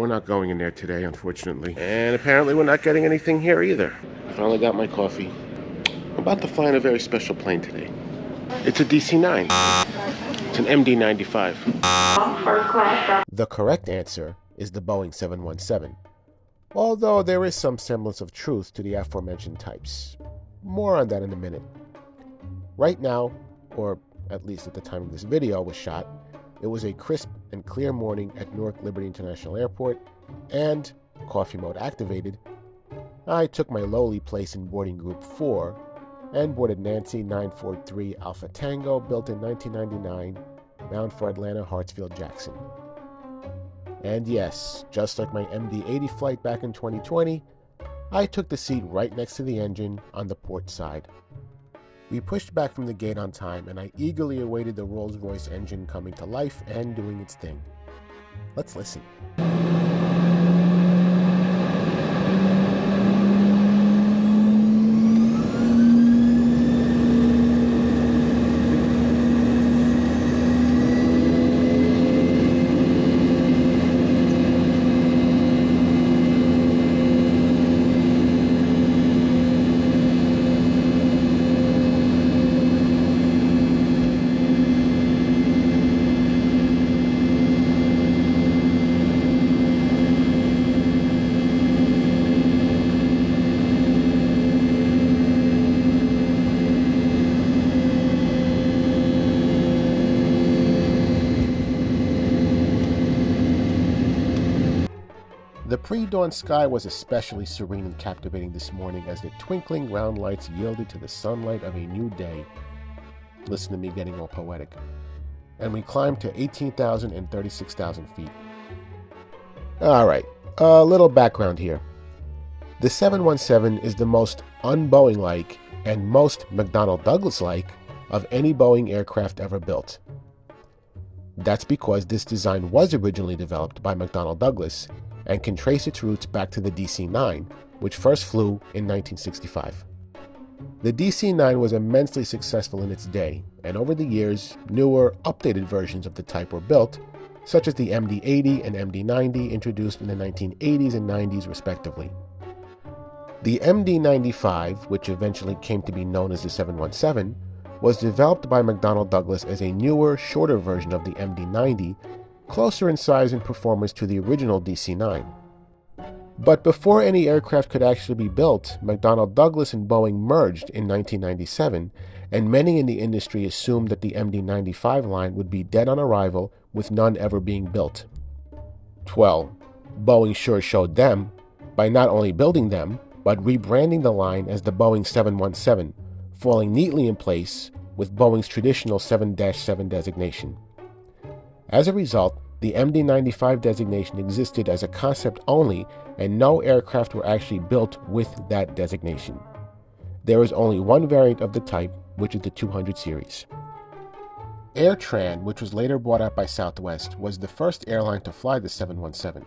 we're not going in there today, unfortunately. And apparently we're not getting anything here either. I finally got my coffee. I'm about to fly on a very special plane today. It's a DC-9. It's an MD-95. The correct answer is the Boeing 717, although there is some semblance of truth to the aforementioned types. More on that in a minute. Right now, or at least at the time this video was shot, it was a crisp and clear morning at Newark Liberty International Airport, and, coffee mode activated, I took my lowly place in boarding group 4 and boarded Nancy 943 Alpha Tango, built in 1999, bound for Atlanta Hartsfield Jackson. And yes, just like my MD-80 flight back in 2020, I took the seat right next to the engine on the port side. We pushed back from the gate on time, and I eagerly awaited the Rolls-Royce engine coming to life and doing its thing. Let's listen. The pre-dawn sky was especially serene and captivating this morning as the twinkling round lights yielded to the sunlight of a new day. Listen to me getting all poetic. And we climbed to 18,000 and 36,000 feet. Alright, a little background here. The 717 is the most un-Boeing-like and most McDonnell Douglas-like of any Boeing aircraft ever built. That's because this design was originally developed by McDonnell Douglas and can trace its roots back to the DC-9, which first flew in 1965. The DC-9 was immensely successful in its day, and over the years, newer, updated versions of the type were built, such as the MD-80 and MD-90 introduced in the 1980s and 90s respectively. The MD-95, which eventually came to be known as the 717, was developed by McDonnell Douglas as a newer, shorter version of the MD-90, closer in size and performance to the original DC-9. But before any aircraft could actually be built, McDonnell Douglas and Boeing merged in 1997, and many in the industry assumed that the MD-95 line would be dead on arrival, with none ever being built. Well, Boeing sure showed them by not only building them, but rebranding the line as the Boeing 717, falling neatly in place with Boeing's traditional 7-7 designation. As a result, the MD-95 designation existed as a concept only, and no aircraft were actually built with that designation. There is only one variant of the type, which is the 200 series. AirTran, which was later bought out by Southwest, was the first airline to fly the 717.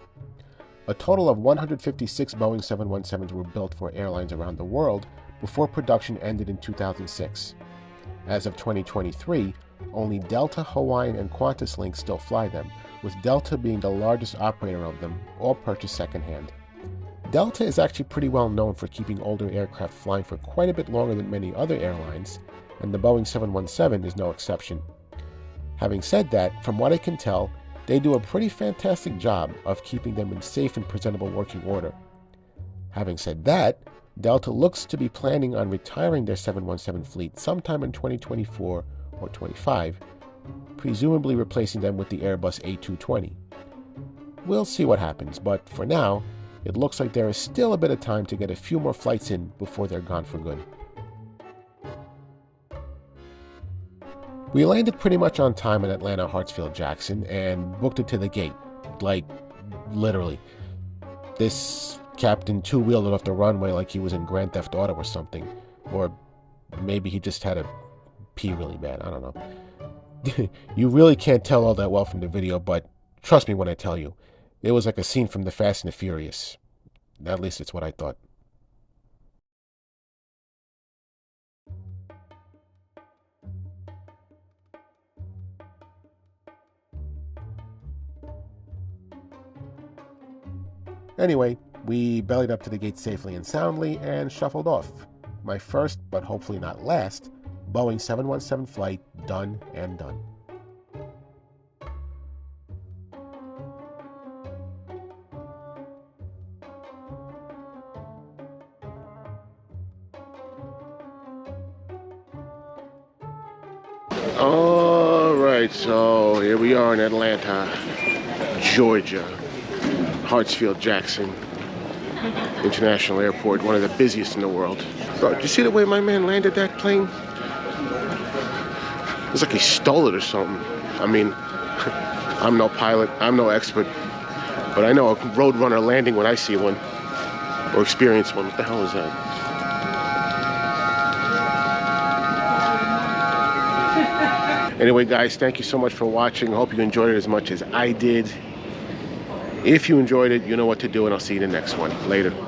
A total of 156 Boeing 717s were built for airlines around the world before production ended in 2006. As of 2023, only Delta, Hawaiian, and QantasLink still fly them, with Delta being the largest operator of them, all purchased secondhand. Delta is actually pretty well known for keeping older aircraft flying for quite a bit longer than many other airlines, and the Boeing 717 is no exception. Having said that, from what I can tell, they do a pretty fantastic job of keeping them in safe and presentable working order. Having said that, Delta looks to be planning on retiring their 717 fleet sometime in 2024 or 25, presumably replacing them with the Airbus A220. We'll see what happens, but for now, it looks like there is still a bit of time to get a few more flights in before they're gone for good. We landed pretty much on time at Atlanta Hartsfield Jackson and booked it to the gate. Like, literally. This captain two-wheeled it off the runway like he was in Grand Theft Auto or something. Or maybe he just had to pee really bad, I don't know. You really can't tell all that well from the video, but trust me when I tell you, it was like a scene from The Fast and the Furious. At least it's what I thought. Anyway, we bellied up to the gate safely and soundly and shuffled off. My first, but hopefully not last, Boeing 717 flight done and done. All right, so here we are in Atlanta, Georgia, Hartsfield-Jackson International Airport, one of the busiest in the world. Bro, did you see the way my man landed that plane? It's like he stole it or something. I mean, I'm no pilot, I'm no expert, but I know a roadrunner landing when I see one, or experience one. What the hell is that? Anyway, guys, thank you so much for watching. I hope you enjoyed it as much as I did. If you enjoyed it, you know what to do, and I'll see you in the next one. Later.